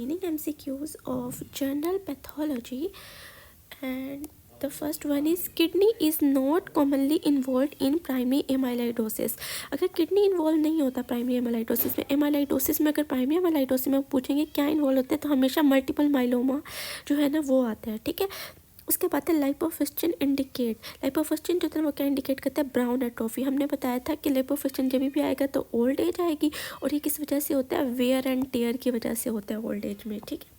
remaining MCQs of general pathology, and the first one is kidney is not commonly involved in primary amyloidosis. अगर kidney involve नहीं होता primary amyloidosis में, amyloidosis में अगर primary amyloidosis में पूछेंगे क्या इन्वॉल्व होता है तो हमेशा मल्टीपल माइलोमा जो है ना वो आता है, ठीक है। उसके बाद है लाइपोफिस्टिन इंडिकेट। लाइपोफिस्टिन जो है वो क्या इंडिकेट करता है, ब्राउन एट्रोफी। हमने बताया था कि लाइपोफिस्टिन जब भी आएगा तो ओल्ड एज आएगी, और ये किस वजह से होता है, वेयर एंड टेयर की वजह से होता है ओल्ड एज में, ठीक है।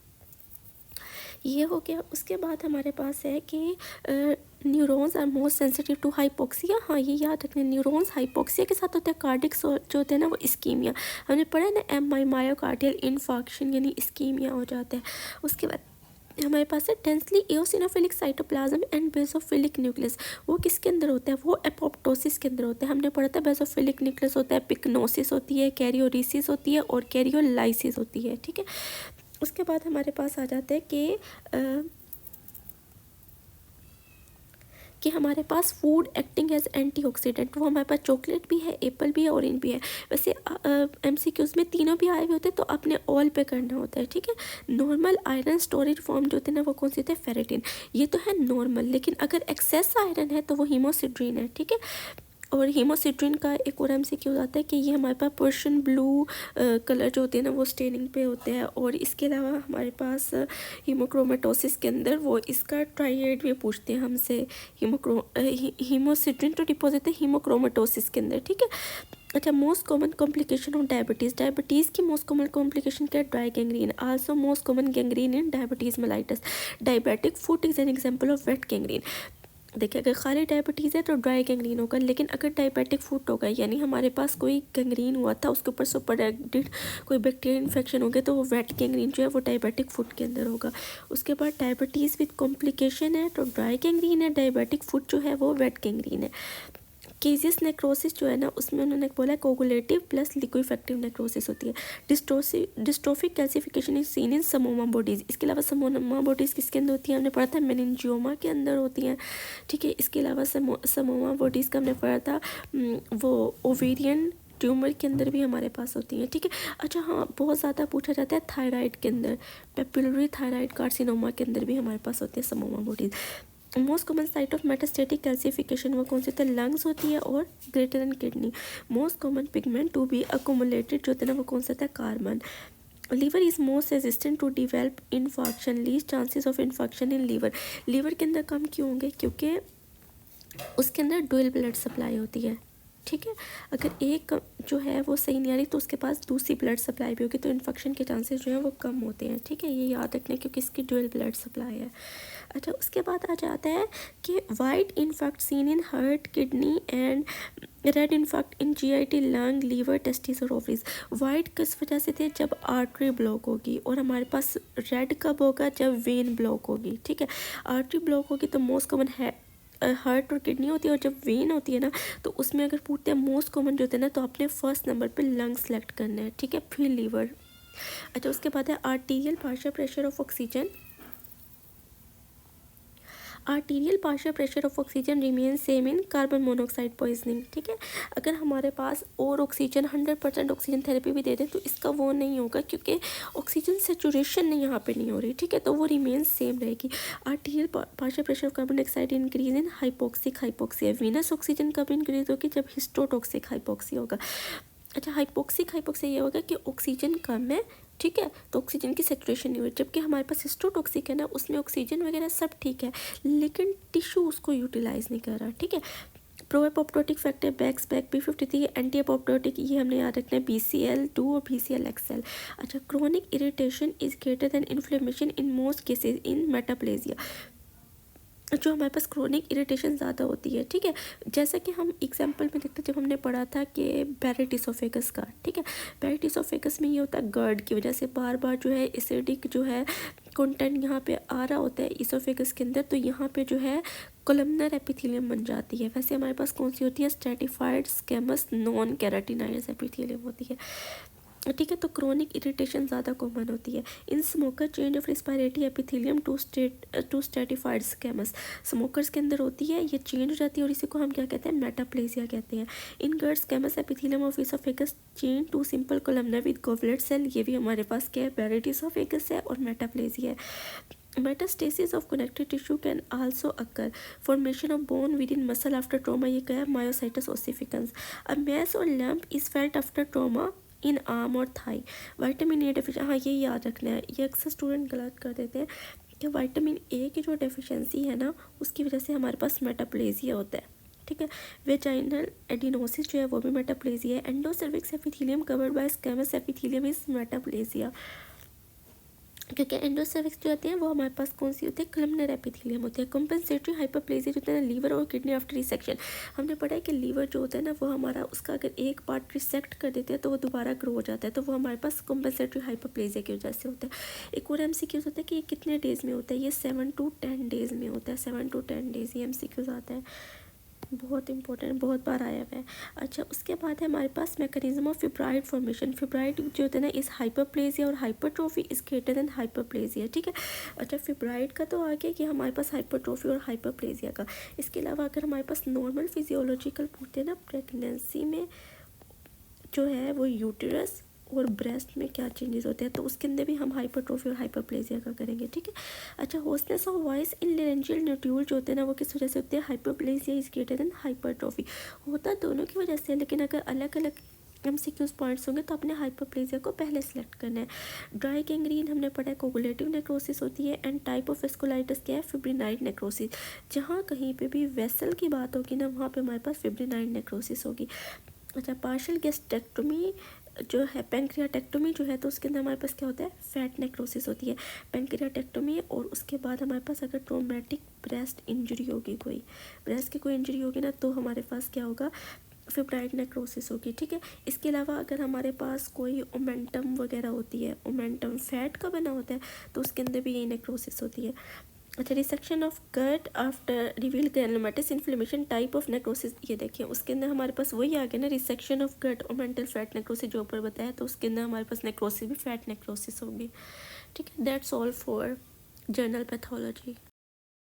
ये हो गया। उसके बाद हमारे पास है कि neurons are most sensitive to hypoxia. हाँ, ये याद रखना, न्यूरॉन्स हाइपोक्सिया के साथ होता है, कार्डिक जो होते हैं ना वो इस्कीमिया। हमने पढ़ा है ना, मायोकार्डियल इन्फार्क्शन यानी इस्कीमिया हो जाता है। उसके बाद हमारे पास है densely eosinophilic cytoplasm and basophilic nucleus. वो किसके अंदर होता है, वो एपोप्टोसिस के अंदर होता है। हमने पढ़ा था बेसोफिलिक न्यूक्लियस होता है, पिक्नोसिस होती है, कैरियोरिसिस होती है और कैरियोलाइसिस होती है, ठीक है। उसके बाद हमारे पास आ जाते हैं कि हमारे पास फूड एक्टिंग एज एंटीऑक्सीडेंट। वो हमारे पास चॉकलेट भी है, एप्पल भी है, ऑरेंज भी है। वैसे MCQs में तीनों भी आए हुए होते हैं तो अपने ऑल पे करना होता है, ठीक है। नॉर्मल आयरन स्टोरेज फॉर्म जो होते हैं ना वो कौन से होते हैं, फेरेटिन। ये तो है नॉर्मल, लेकिन अगर एक्सेस आयरन है तो वो हीमोसिड्रीन है, ठीक है। और हीमोसिट्रिन का एक और MCQ आता है कि ये हमारे पास पर्शियन ब्लू कलर जो होते हैं ना वो स्टेनिंग पे होते हैं। और इसके अलावा हमारे पास हीमोक्रोमेटोसिस के अंदर वो इसका ट्राइएड भी पूछते हैं हमसे, हीमोसिट्रिन तो डिपॉजिट है हीमोक्रोमेटोसिस के अंदर, ठीक है। अच्छा, most common complication of diabetes. Diabetes की मोस्ट कॉमन कॉम्प्लिकेशन क्या है, dry gangrene. Also most common gangrene in diabetes mellitus. Diabetic foot is an example of weight gangrene. देखिए, अगर खाली डायबिटीज़ है तो ड्राई गैंग्रीन होगा, लेकिन अगर डायबिटिक फुट होगा यानी हमारे पास कोई गैंग्रीन हुआ था, उसके ऊपर सुपरएक्टेड कोई बैक्टीरियल इन्फेक्शन हो गया, तो वो वेट गैंग्रीन जो है वो डायबिटिक फुट के अंदर होगा। उसके बाद डायबिटीज़ विद कॉम्प्लिकेशन है तो ड्राई गैंग्रीन है, डायबिटिक फुट जो है वो वेट गैंग्रीन है। केजियस नेक्रोसिस जो है ना उसमें उन्होंने बोला कोगुलेटिव प्लस लिक्विफेक्टिव नेक्रोसिस होती है। Dystrophic calcification is seen in psammoma bodies. इसके अलावा समोमा बॉडीज़ किसके अंदर होती हैं, हमने पढ़ा था मेनिंजियोमा के अंदर होती हैं, ठीक है। इसके अलावा समोमा बॉडीज़ का हमने पढ़ा था वो ओवेरियन ट्यूमर के अंदर भी हमारे पास होती हैं, ठीक है। अच्छा हाँ, बहुत ज़्यादा पूछा जाता है थायराइड के अंदर, पेपिलरी थायराइड कार्सिनोमा के अंदर भी हमारे पास होती है psammoma bodies. Most common site of metastatic calcification वो कौन सी होता है, लंग्स होती है और greater than kidney. Most common pigment to be accumulated जो होता है ना वो कौन सा होता है, carbon. Liver is most resistant to develop infarction, least chances of infarction in liver. Liver के अंदर कम क्यों होंगे, क्योंकि उसके अंदर डुअल ब्लड सप्लाई होती है, ठीक है। अगर एक जो है वो सही नहीं आ रही तो उसके पास दूसरी ब्लड सप्लाई भी होगी, तो इन्फेक्शन के चांसेस जो है वो कम होते हैं, ठीक है। ये याद रखना क्योंकि इसकी डुअल ब्लड सप्लाई है। अच्छा, उसके बाद आ जाता है कि white infarct seen in heart, kidney and red infarct in GIT, lung, liver, testis और ओवरीज। वाइट किस वजह से थे, जब आर्टरी ब्लॉक होगी, और हमारे पास रेड कब होगा, जब वेन ब्लॉक होगी, ठीक है। आर्टरी ब्लॉक होगी तो मोस्ट कॉमन है हार्ट और किडनी होती है, और जब वेन होती है ना तो उसमें अगर पूछते हैं मोस्ट कॉमन जो होते हैं ना तो अपने फर्स्ट नंबर पे लंग सेलेक्ट करना है, ठीक है, फिर लीवर। अच्छा, उसके बाद है arterial partial pressure of oxygen. Arterial partial pressure of oxygen remain same in carbon monoxide poisoning, ठीक है। अगर हमारे पास और ऑक्सीजन 100% ऑक्सीजन थेरेपी भी दे दें तो इसका वो नहीं होगा, क्योंकि ऑक्सीजन सेचुरेशन नहीं यहाँ पे नहीं हो रही, ठीक है, तो वो रिमेन सेम रहेगी। Arterial partial pressure of carbon dioxide increase in hypoxic hypoxia. Venus oxygen कब इंक्रीज होगी, जब हिस्टोटॉक्सिक हाइपोक्सिया होगा। अच्छा, हाइपोक्सिया ये होगा कि ऑक्सीजन कम है, ठीक है, तो ऑक्सीजन की सेचुरेशन नहीं हो रही, जबकि हमारे पास हिस्टोटॉक्सिक है ना उसमें ऑक्सीजन वगैरह सब ठीक है, लेकिन टिश्यू उसको यूटिलाइज नहीं कर रहा, ठीक है। Pro apoptotic factor back P53, anti apoptotic ये हमने याद रखना है BCL2 और BCLXL। अच्छा, chronic irritation is greater than inflammation in most cases in metaplasia. जो हमारे पास क्रोनिक इरिटेशन ज़्यादा होती है, ठीक है। जैसा कि हम एग्जांपल में देखते जब हमने पढ़ा था कि बैरेट इसोफेगस का, ठीक है, बैरेट इसोफेगस में ये होता है गर्ड की वजह से बार बार जो है एसिडिक जो है कंटेंट यहाँ पे आ रहा होता है इसोफेगस के अंदर, तो यहाँ पे जो है कोलमनर एपिथेलियम बन जाती है। वैसे हमारे पास कौन सी होती है, स्ट्रेटिफाइड स्केमस नॉन कैराटिनाइज एपिथेलियम होती है। ठीक है। तो क्रोनिक इरिटेशन ज़्यादा कॉमन होती है। In smoker change of respiratory epithelium to stratified squamous, smokers के अंदर होती है, ये चेंज हो जाती है और इसी को हम क्या कहते हैं, मेटाप्लेजिया कहते हैं। In GERD squamous epithelium of esophagus change to simple columnar with goblet cell, ये भी हमारे पास क्या है, पेरिड इसोफेगस है और मेटाप्लेजिया है। Metastasis of connective tissue can also occur, formation of bone with in muscle after trauma, ये क्या है, मायोसाइटस ओसिफिकेंस। अ मैस और lamp is felt after trauma in arm और थाई। विटामिन ए डेफिशिएंसी, हाँ ये याद रखना है, ये अक्सर स्टूडेंट गलत कर देते हैं कि विटामिन ए की जो डेफिशिएंसी है ना, उसकी वजह से हमारे पास मेटाप्लेजिया होता है। ठीक है। वेजाइनल एडिनोसिस जो है वो भी मेटाप्लेजिया है। Endocervix epithelium covered by squamous epithelium is metaplasia, क्योंकि एंडोसर्विक्स जो होते हैं वो हमारे पास कौन सी होती है, कलमनर एपिथेलियम होते हैं। कंपेंसेटरी हाइपरप्लेजिया जो होता है ना, लीवर और किडनी आफ्टर रिसेक्शन, हमने पढ़ा है कि लीवर जो होता है ना वो हमारा, उसका अगर एक पार्ट रिसेक्ट कर देते हैं तो वो दोबारा ग्रो हो जाता है, तो वो हमारे पास कंपेंसेटरी हाइपरप्लेजिया की वजह से होता है। एक और एमसीक्यूज होता है कि ये कितने डेज़ में होता है, ये 7 to 10 डेज़ में होता है, 7 to 10 डेज़ ये एमसीक्यूज आता है, बहुत इंपॉर्टेंट, बहुत बार आया हुआ है। अच्छा, उसके बाद है हमारे पास मैकेनिज्म ऑफ फिब्राइड फॉर्मेशन, फिब्राइड जो होता है ना इस हाइपरप्लेजिया और hypertrophy is greater than hyperplasia. ठीक है। अच्छा, फिब्राइड का तो आ गया कि हमारे पास हाइपरट्रोफी और हाइपरप्लेजिया का। इसके अलावा अगर हमारे पास नॉर्मल फिजियोलॉजिकल पूछते हैं ना, प्रेगनेंसी में जो है वो यूटेरस और ब्रेस्ट में क्या चेंजेस होते हैं, तो उसके अंदर भी हम हाइपरट्रोफी और हाइपरप्लेजिया का करेंगे। ठीक है। अच्छा, होस्टनेस ऑफ वॉइस इन लेरेंजियल न्यूट्यूल जो होते हैं ना वो किस वजह से होते हैं, hyperplasia is greater than hypertrophy, होता दोनों की वजह से, लेकिन अगर अलग अलग एमसीक्यूज पॉइंट्स होंगे तो अपने हाइपरप्लेजिया को पहले सेलेक्ट करना है। ड्राई गैंग्रीन हमने पढ़ा है, कोगुलेटिव नेक्रोसिस होती है। एंड टाइप ऑफ वेस्कुलाइटिस क्या है, फिब्रिनाइड नेक्रोसिस, जहाँ कहीं पे भी वेसल की बात होगी ना वहाँ पे हमारे पास फिब्रिनाइड नेक्रोसिस होगी। अच्छा, पार्शियल गैस्ट्रेक्टोमी जो है, पैंक्रियाटेक्टोमी जो है, तो उसके अंदर हमारे पास क्या होता है, फैट नेक्रोसिस होती है, पैंक्रियाटेक्टोमी। और उसके बाद हमारे पास अगर ट्रोमेटिक ब्रेस्ट इंजरी होगी, कोई ब्रेस्ट की कोई इंजरी होगी ना, तो हमारे पास क्या होगा, फिब्राइड नेक्रोसिस होगी। ठीक है। इसके अलावा अगर हमारे पास कोई ओमेंटम वगैरह होती है, ओमेंटम फैट का बना होता है, तो उसके अंदर भी यही नेक्रोसिस होती है। अच्छा, resection of gut after reveal granulomatous inflammation type of necrosis, ये देखिए उसके अंदर हमारे पास वही आ गया ना, रिसेक्शन ऑफ गट और मेंटल फैट नेक्रोसिस जो ऊपर बताया, तो उसके अंदर हमारे पास नेक्रोसिस भी फैट नेक्रोसिस होगी। ठीक है। That's all for journal pathology.